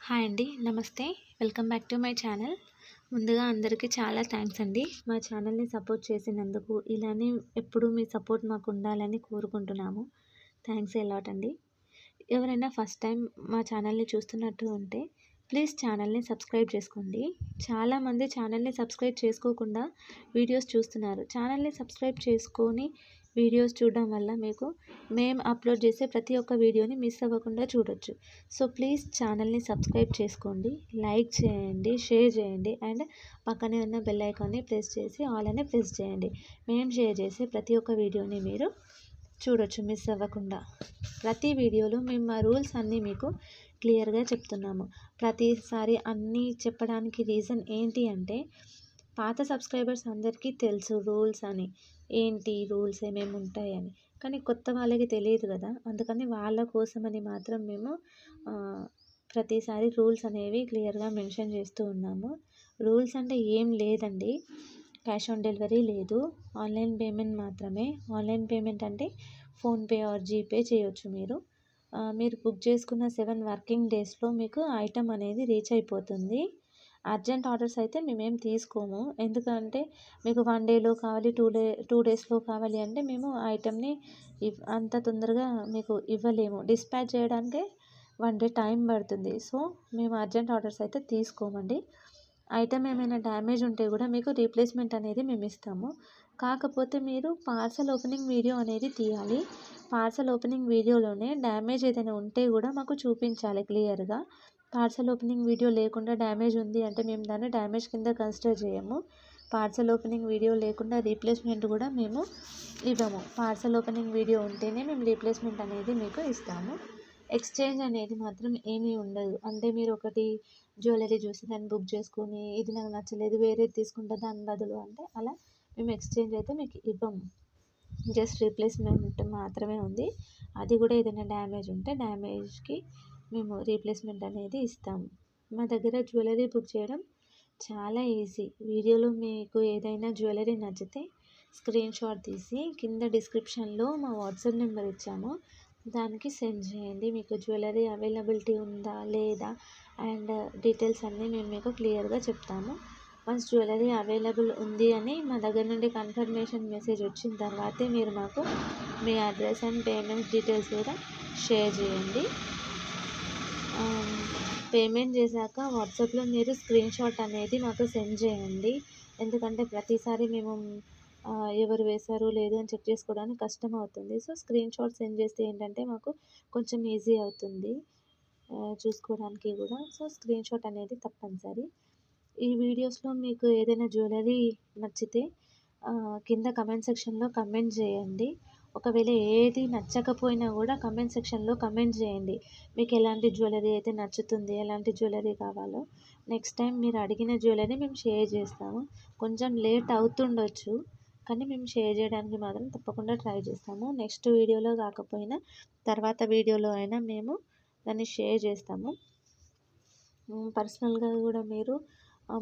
Hi అండి. నమస్తే. Welcome back to my channel. ముందుగా అందరికీ చాలా థ్యాంక్స్ అండి. మా ఛానల్‌ని సపోర్ట్ చేసినందుకు. ఇలానే ఎప్పుడూ మీ సపోర్ట్ మాకు ఉండాలని కోరుకుంటున్నాము. థ్యాంక్స్ ఎ లాట్ అండి. ఎవరైనా ఫస్ట్ టైం మా ఛానల్‌ని చూస్తున్నట్టు ఉంటే ప్లీజ్ ఛానల్‌ని సబ్స్క్రైబ్ చేసుకోండి. చాలామంది ఛానల్‌ని సబ్స్క్రైబ్ చేసుకోకుండా వీడియోస్ చూస్తున్నారు. ఛానల్‌ని సబ్స్క్రైబ్ చేసుకొని వీడియోస్ చూడడం వల్ల మీకు మేము అప్లోడ్ చేసే ప్రతి ఒక్క వీడియోని మిస్ అవ్వకుండా చూడొచ్చు. సో ప్లీజ్ ఛానల్‌ని సబ్స్క్రైబ్ చేసుకోండి, లైక్ చేయండి, షేర్ చేయండి అండ్ పక్కనే ఉన్న బెల్ ఐకాన్ని ప్రెస్ చేసి ఆల్ అని ప్రెస్ చేయండి. మేము షేర్ చేసే ప్రతి ఒక్క వీడియోని మీరు చూడొచ్చు మిస్ అవ్వకుండా. ప్రతి వీడియోలో మేము మా రూల్స్ అన్నీ మీకు క్లియర్గా చెప్తున్నాము. ప్రతిసారి అన్నీ చెప్పడానికి రీజన్ ఏంటి అంటే పాత సబ్స్క్రైబర్స్ అందరికీ తెలుసు రూల్స్ అని, ఏంటి రూల్స్ ఏమేమి ఉంటాయని. కానీ కొత్త వాళ్ళకి తెలియదు కదా, అందుకని వాళ్ళ కోసమని మాత్రం మేము ప్రతిసారి రూల్స్ అనేవి క్లియర్గా మెన్షన్ చేస్తూ ఉన్నాము. రూల్స్ అంటే ఏం లేదండి, క్యాష్ ఆన్ డెలివరీ లేదు, ఆన్లైన్ పేమెంట్ మాత్రమే. ఆన్లైన్ పేమెంట్ అంటే ఫోన్పే ఆర్ జీపే చేయొచ్చు. మీరు బుక్ చేసుకున్న 7 వర్కింగ్ డేస్లో మీకు ఐటమ్ అనేది రీచ్ అయిపోతుంది. అర్జెంట్ ఆర్డర్స్ అయితే మేమేం తీసుకోము. ఎందుకంటే మీకు 1 డేలో కావాలి, 2 డేస్లో కావాలి అంటే మేము ఐటమ్ని అంత తొందరగా మీకు ఇవ్వలేము. డిస్పాచ్ చేయడానికే 1 డే టైం పడుతుంది. సో మేము అర్జెంట్ ఆర్డర్స్ అయితే తీసుకోమండి. ఐటమ్ ఏమైనా డ్యామేజ్ ఉంటే కూడా మీకు రీప్లేస్మెంట్ అనేది మేము ఇస్తాము. కాకపోతే మీరు పార్సల్ ఓపెనింగ్ వీడియో అనేది తీయాలి. పార్సల్ ఓపెనింగ్ వీడియోలోనే డ్యామేజ్ ఏదైనా ఉంటే కూడా మాకు చూపించాలి క్లియర్గా. పార్సల్ ఓపెనింగ్ వీడియో లేకుండా డ్యామేజ్ ఉంది అంటే మేము దాన్ని డ్యామేజ్ కింద కన్సిడర్ చేయము. పార్సల్ ఓపెనింగ్ వీడియో లేకుండా రీప్లేస్మెంట్ కూడా మేము ఇవ్వము. పార్సల్ ఓపెనింగ్ వీడియో ఉంటేనే మేము రీప్లేస్మెంట్ అనేది మీకు ఇస్తాము. ఎక్స్చేంజ్ అనేది మాత్రం ఏమీ ఉండదు. అంటే మీరు ఒకటి జ్యువెలరీ చూసి దాన్ని బుక్ చేసుకొని ఇది నాకు నచ్చలేదు వేరేది తీసుకుంటా దాని బదులు అంటే అలా మేము ఎక్స్చేంజ్ అయితే మీకు ఇవ్వము. జస్ట్ రీప్లేస్మెంట్ మాత్రమే ఉంది. అది కూడా ఏదైనా డ్యామేజ్ ఉంటే డ్యామేజ్కి మేము రీప్లేస్మెంట్ అనేది ఇస్తాము. మా దగ్గర జ్యువెలరీ బుక్ చేయడం చాలా ఈజీ. వీడియోలో మీకు ఏదైనా జ్యువెలరీ నచ్చితే స్క్రీన్ షాట్ తీసి కింద డిస్క్రిప్షన్లో మా వాట్సాప్ నెంబర్ ఇచ్చాము, దానికి సెండ్ చేయండి. మీకు జ్యువెలరీ అవైలబిలిటీ ఉందా లేదా అండ్ డీటెయిల్స్ అన్నీ మేము మీకు క్లియర్గా చెప్తాము. వన్స్ జ్యువెలరీ అవైలబుల్ ఉంది అని మా దగ్గర నుండి కన్ఫర్మేషన్ మెసేజ్ వచ్చిన తర్వాతే మీరు మాకు మీ అడ్రస్ అండ్ పేమెంట్ డీటెయిల్స్ కూడా షేర్ చేయండి. పేమెంట్ చేశాక వాట్సాప్లో మీరు స్క్రీన్ షాట్ అనేది మాకు సెండ్ చేయండి. ఎందుకంటే ప్రతిసారి మేము ఎవరు వేశారు లేదు అని చెక్ చేసుకోవడానికి కష్టం అవుతుంది. సో స్క్రీన్ షాట్ సెండ్ చేస్తే ఏంటంటే మాకు కొంచెం ఈజీ అవుతుంది చూసుకోవడానికి కూడా. సో స్క్రీన్ షాట్ అనేది తప్పనిసరి. ఈ వీడియోస్లో మీకు ఏదైనా జ్యువెలరీ నచ్చితే కింద కమెంట్ సెక్షన్లో కమెంట్ చేయండి. ఒకవేళ ఏది నచ్చకపోయినా కూడా కమెంట్ సెక్షన్లో కమెంట్ చేయండి. మీకు ఎలాంటి జ్యువెలరీ అయితే నచ్చుతుంది, ఎలాంటి జ్యువెలరీ కావాలో. నెక్స్ట్ టైం మీరు అడిగిన జ్యువెలరీ మేము షేర్ చేస్తాము. కొంచెం లేట్ అవుతుండొచ్చు కానీ మేము షేర్ చేయడానికి మాత్రం తప్పకుండా ట్రై చేస్తాము. నెక్స్ట్ వీడియోలో కాకపోయినా తర్వాత వీడియోలో అయినా మేము దాన్ని షేర్ చేస్తాము. పర్సనల్గా కూడా మీరు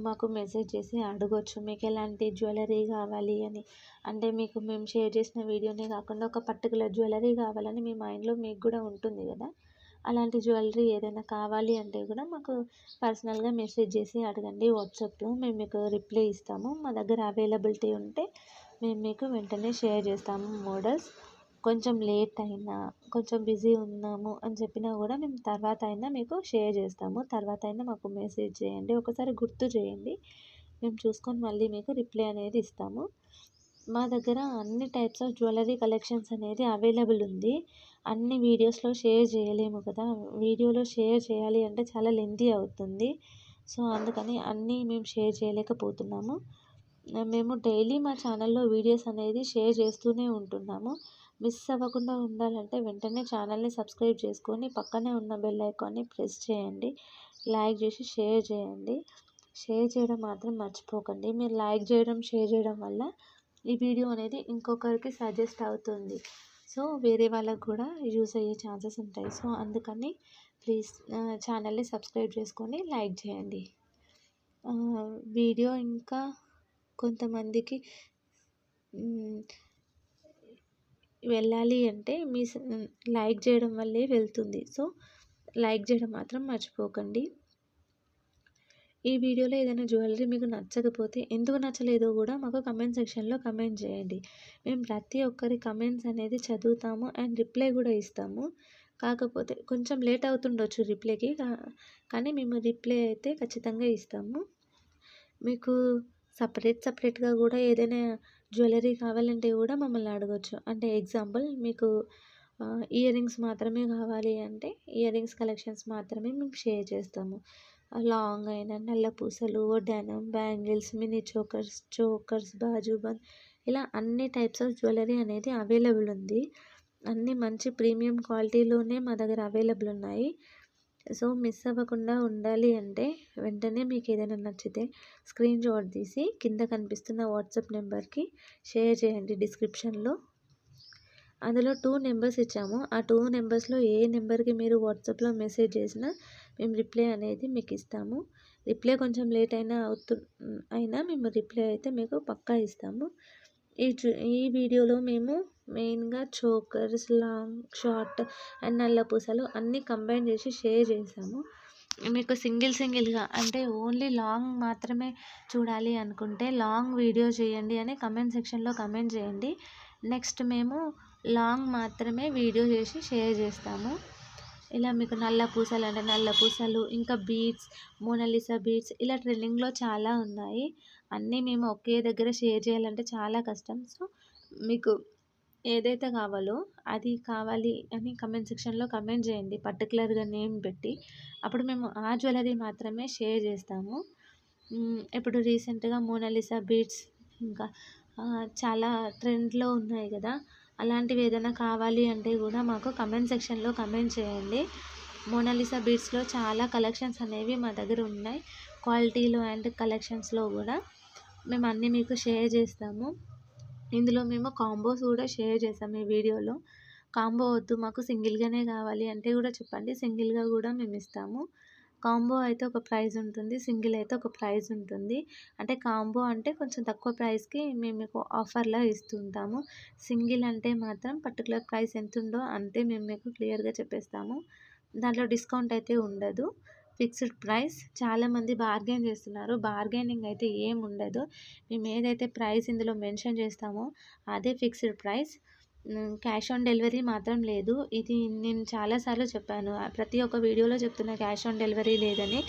మాకు మెసేజ్ చేసి అడగొచ్చు మీకు ఎలాంటి జ్యువెలరీ కావాలి అని. అంటే మీకు మేము షేర్ చేసిన వీడియోనే కాకుండా ఒక పర్టికులర్ జ్యువెలరీ కావాలని మీ మైండ్లో మీకు కూడా ఉంటుంది కదా, అలాంటి జ్యువెలరీ ఏదైనా కావాలి అంటే కూడా మాకు పర్సనల్గా మెసేజ్ చేసి అడగండి వాట్సాప్లో. మేము మీకు రిప్లై ఇస్తాము. మా దగ్గర అవైలబిలిటీ ఉంటే మేము మీకు వెంటనే షేర్ చేస్తాము మోడల్స్. కొంచెం లేట్ అయినా కొంచెం బిజీ ఉన్నాము అని చెప్పినా కూడా మేము తర్వాత అయినా మీకు షేర్ చేస్తాము. తర్వాత అయినా మాకు మెసేజ్ చేయండి, ఒకసారి గుర్తు చేయండి, మేము చూసుకొని మళ్ళీ మీకు రిప్లై అనేది ఇస్తాము. మా దగ్గర అన్ని టైప్స్ ఆఫ్ జ్యువెలరీ కలెక్షన్స్ అనేది అవైలబుల్ ఉంది. అన్ని వీడియోస్లో షేర్ చేయలేము కదా, వీడియోలో షేర్ చేయాలి అంటే చాలా లెంతీ అవుతుంది. సో అందుకని అన్నీ మేము షేర్ చేయలేకపోతున్నాము. మేము డైలీ మా ఛానల్లో వీడియోస్ అనేది షేర్ చేస్తూనే ఉంటున్నాము. మిస్ అవ్వకుండా ఉండాలంటే వెంటనే ఛానల్ని సబ్స్క్రైబ్ చేసుకొని పక్కనే ఉన్న బెల్ ఐకాన్ని ప్రెస్ చేయండి, లైక్ చేసి షేర్ చేయండి. షేర్ చేయడం మాత్రం మర్చిపోకండి. మీరు లైక్ చేయడం షేర్ చేయడం వల్ల ఈ వీడియో అనేది ఇంకొకరికి సజెస్ట్ అవుతుంది. సో వేరే వాళ్ళకు కూడా యూస్ అయ్యే ఛాన్సెస్ ఉంటాయి. సో అందుకని ప్లీజ్ ఛానల్ని సబ్స్క్రైబ్ చేసుకొని లైక్ చేయండి. వీడియో ఇంకా కొంతమందికి వెళ్ళాలి అంటే మీ లైక్ చేయడం వల్లే వెళ్తుంది. సో లైక్ చేయడం మాత్రం మర్చిపోకండి. ఈ వీడియోలో ఏదైనా జ్యువెలరీ మీకు నచ్చకపోతే ఎందుకు నచ్చలేదో కూడా మాకు కమెంట్ సెక్షన్లో కమెంట్ చేయండి. మేము ప్రతి ఒక్కరి కమెంట్స్ అనేది చదువుతాము అండ్ రిప్లై కూడా ఇస్తాము. కాకపోతే కొంచెం లేట్ అవుతుండొచ్చు రిప్లైకి, కానీ మేము రిప్లై అయితే ఖచ్చితంగా ఇస్తాము. మీకు సపరేట్గా కూడా ఏదైనా జ్యువెలరీ కావాలంటే కూడా మమ్మల్ని అడగొచ్చు. అంటే ఎగ్జాంపుల్ మీకు ఇయర్ రింగ్స్ మాత్రమే కావాలి అంటే ఇయర్ రింగ్స్ కలెక్షన్స్ మాత్రమే మేము షేర్ చేస్తాము. లాంగ్ అయిన నల్ల పూసలు, వడ్డానం, బ్యాంగిల్స్, మినీ చోకర్స్, బాజుబంద్ ఇలా అన్ని టైప్స్ ఆఫ్ జ్యువెలరీ అనేది అవైలబుల్ ఉంది. అన్నీ మంచి ప్రీమియం క్వాలిటీలోనే మా దగ్గర అవైలబుల్ ఉన్నాయి. సో మిస్ అవ్వకుండా ఉండాలి అంటే వెంటనే మీకు ఏదైనా నచ్చితే స్క్రీన్ షాట్ తీసి కింద కనిపిస్తున్న వాట్సాప్ నెంబర్కి షేర్ చేయండి. డిస్క్రిప్షన్లో అందులో 2 నెంబర్స్ ఇచ్చాము. ఆ 2 నెంబర్స్లో ఏ నెంబర్కి మీరు వాట్సాప్లో మెసేజ్ చేసినా మేము రిప్లై అనేది మీకు ఇస్తాము. రిప్లై కొంచెం లేట్ అయినా మేము రిప్లై అయితే మీకు పక్కా ఇస్తాము. ఈ వీడియోలో మేము మెయిన్గా చోకర్స్, లాంగ్, షార్ట్ అండ్ నల్ల పూసలు అన్నీ కంబైన్ చేసి షేర్ చేసాము. మీకు సింగిల్గా అంటే ఓన్లీ లాంగ్ మాత్రమే చూడాలి అనుకుంటే లాంగ్ వీడియో చేయండి అని కమెంట్ సెక్షన్లో కమెంట్ చేయండి. నెక్స్ట్ మేము లాంగ్ మాత్రమే వీడియో చేసి షేర్ చేస్తాము. ఇలా మీకు నల్ల పూసలు అంటే నల్ల పూసలు, ఇంకా బీడ్స్, మోనాలిసా బీడ్స్ ఇలా ట్రెండింగ్లో చాలా ఉన్నాయి. అన్నీ మేము ఒకే దగ్గర షేర్ చేయాలంటే చాలా కష్టం. సో మీకు ఏదైతే కావాలో అది కావాలి అని కమెంట్ సెక్షన్లో కమెంట్ చేయండి పర్టికులర్గా నేమ్ పెట్టి. అప్పుడు మేము ఆ జ్యువెలరీ మాత్రమే షేర్ చేస్తాము. ఇప్పుడు రీసెంట్గా మోనాలిసా బీడ్స్ ఇంకా చాలా ట్రెండ్లో ఉన్నాయి కదా, అలాంటివి ఏదైనా కావాలి అంటే కూడా మాకు కమెంట్ సెక్షన్లో కమెంట్ చేయండి. మోనాలిసా బీడ్స్లో చాలా కలెక్షన్స్ అనేవి మా దగ్గర ఉన్నాయి. క్వాలిటీలో అండ్ కలెక్షన్స్లో కూడా మేము అన్నీ మీకు షేర్ చేస్తాము. ఇందులో మేము కాంబోస్ కూడా షేర్ చేసాము ఈ వీడియోలో. కాంబో వద్దు మాకు సింగిల్గానే కావాలి అంటే కూడా చెప్పండి, సింగిల్గా కూడా మేము ఇస్తాము. కాంబో అయితే ఒక ప్రైస్ ఉంటుంది, సింగిల్ అయితే ఒక ప్రైస్ ఉంటుంది. అంటే కాంబో అంటే కొంచెం తక్కువ ప్రైస్కి మేము మీకు ఆఫర్లా ఇస్తుంటాము. సింగిల్ అంటే మాత్రం పర్టికులర్ ప్రైస్ ఎంత ఉందో అంతే మేము మీకు క్లియర్గా చెప్పేస్తాము. దాంట్లో డిస్కౌంట్ అయితే ఉండదు, ఫిక్స్డ్ ప్రైస్. చాలామంది బార్గెన్ చేస్తున్నారు, బార్గెనింగ్ అయితే ఏం ఉండదు. మేము ఏదైతే ప్రైస్ ఇందులో మెన్షన్ చేస్తామో అదే fixed price. Cash on delivery మాత్రం లేదు. ఇది నేను చాలాసార్లు చెప్పాను, ప్రతి ఒక్క వీడియోలో చెప్తున్నా క్యాష్ ఆన్ డెలివరీ లేదని.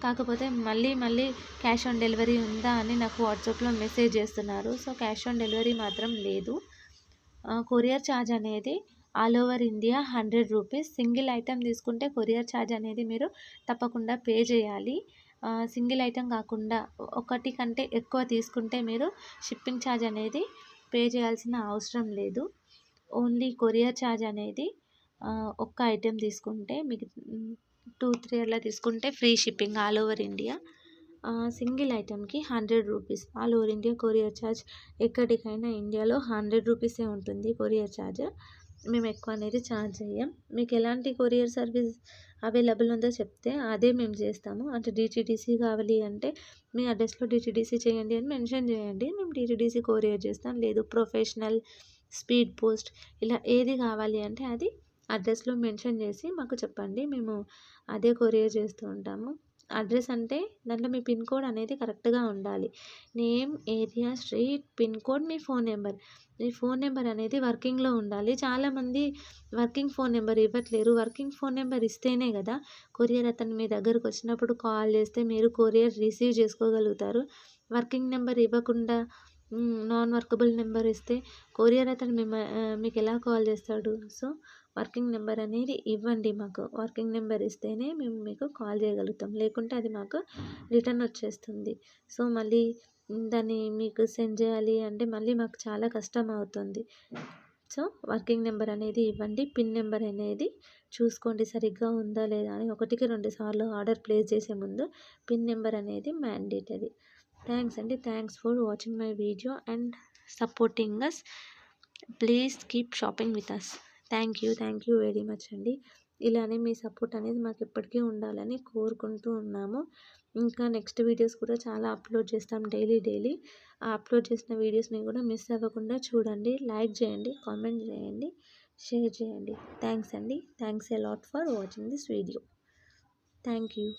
కాకపోతే మళ్ళీ క్యాష్ ఆన్ డెలివరీ ఉందా అని నాకు వాట్సాప్లో మెసేజ్ చేస్తున్నారు. సో క్యాష్ ఆన్ డెలివరీ మాత్రం లేదు. కొరియర్ ఛార్జ్ అనేది all over India 100 rupees. Single item తీసుకుంటే కొరియర్ ఛార్జ్ అనేది మీరు తప్పకుండా పే చేయాలి. సింగిల్ ఐటెం కాకుండా ఒకటి కంటే ఎక్కువ తీసుకుంటే మీరు షిప్పింగ్ ఛార్జ్ అనేది పే చేయాల్సిన అవసరం లేదు. ఓన్లీ కొరియర్ ఛార్జ్ అనేది ఒక్క ఐటెం తీసుకుంటే మీకు 2-3 అలా తీసుకుంటే free shipping all over India. Single ఐటెంకి 100 rupees all over India courier charge. ఎక్కడికైనా ఇండియాలో 100 రూపీసే ఉంటుంది కొరియర్ ఛార్జ్. మేము ఎక్కువ అనేది ఛార్జ్ చేయం. మీకు ఎలాంటి కొరియర్ సర్వీస్ అవైలబుల్ ఉందో చెప్తే అదే మేము చేస్తాము. అంటే డిటీడీసీ కావాలి అంటే మీ అడ్రస్లో డిటీడీసీ చేయండి అని మెన్షన్ చేయండి, మేము డిటీడీసీ కొరియర్ చేస్తాం. లేదు ప్రొఫెషనల్, స్పీడ్ పోస్ట్ ఇలా ఏది కావాలి అంటే అది అడ్రస్లో మెన్షన్ చేసి మాకు చెప్పండి, మేము అదే కొరియర్ చేస్తూ ఉంటాము. అడ్రస్ అంటే దాంట్లో మీ పిన్ కోడ్ అనేది కరెక్ట్గా ఉండాలి. Name, area, street, pin code, మీ ఫోన్ నెంబర్. మీ ఫోన్ నెంబర్ అనేది వర్కింగ్లో ఉండాలి. చాలామంది వర్కింగ్ ఫోన్ నెంబర్ ఇవ్వట్లేరు. వర్కింగ్ ఫోన్ నెంబర్ ఇస్తేనే కదా కొరియర్ అతను మీ దగ్గరకు వచ్చినప్పుడు కాల్ చేస్తే మీరు కొరియర్ రిసీవ్ చేసుకోగలుగుతారు. వర్కింగ్ నెంబర్ ఇవ్వకుండా నాన్ వర్కబుల్ నెంబర్ ఇస్తే కొరియర్ అతను మీకు ఎలా కాల్ చేస్తాడు? సో వర్కింగ్ నెంబర్ అనేది ఇవ్వండి మాకు. వర్కింగ్ నెంబర్ ఇస్తేనే మేము మీకు కాల్ చేయగలుగుతాం, లేకుంటే అది మాకు రిటర్న్ వచ్చేస్తుంది. సో మళ్ళీ దాన్ని మీకు సెండ్ చేయాలి అంటే మళ్ళీ మాకు చాలా కష్టం అవుతుంది. సో వర్కింగ్ నెంబర్ అనేది ఇవ్వండి. పిన్ నెంబర్ అనేది చూసుకోండి సరిగ్గా ఉందా లేదా అని. 1కి 2 సార్లు ఆర్డర్ ప్లేస్ చేసే ముందు పిన్ నెంబర్ అనేది మ్యాండేటరీ. థ్యాంక్స్ అండి. Thanks for watching my video and supporting us. Please keep shopping with us. Thank you very much అండి. ఇలానే మీ సపోర్ట్ అనేది మాకు ఎప్పటికీ ఉండాలని కోరుకుంటూ ఉన్నాము. ఇంకా నెక్స్ట్ వీడియోస్ కూడా చాలా అప్లోడ్ చేస్తాం డైలీ. ఆ అప్లోడ్ చేసిన వీడియోస్ని కూడా మిస్ అవ్వకుండా చూడండి. లైక్ చేయండి, కామెంట్ చేయండి, షేర్ చేయండి. థ్యాంక్స్ అండి. Thanks a lot for watching this video. Thank you.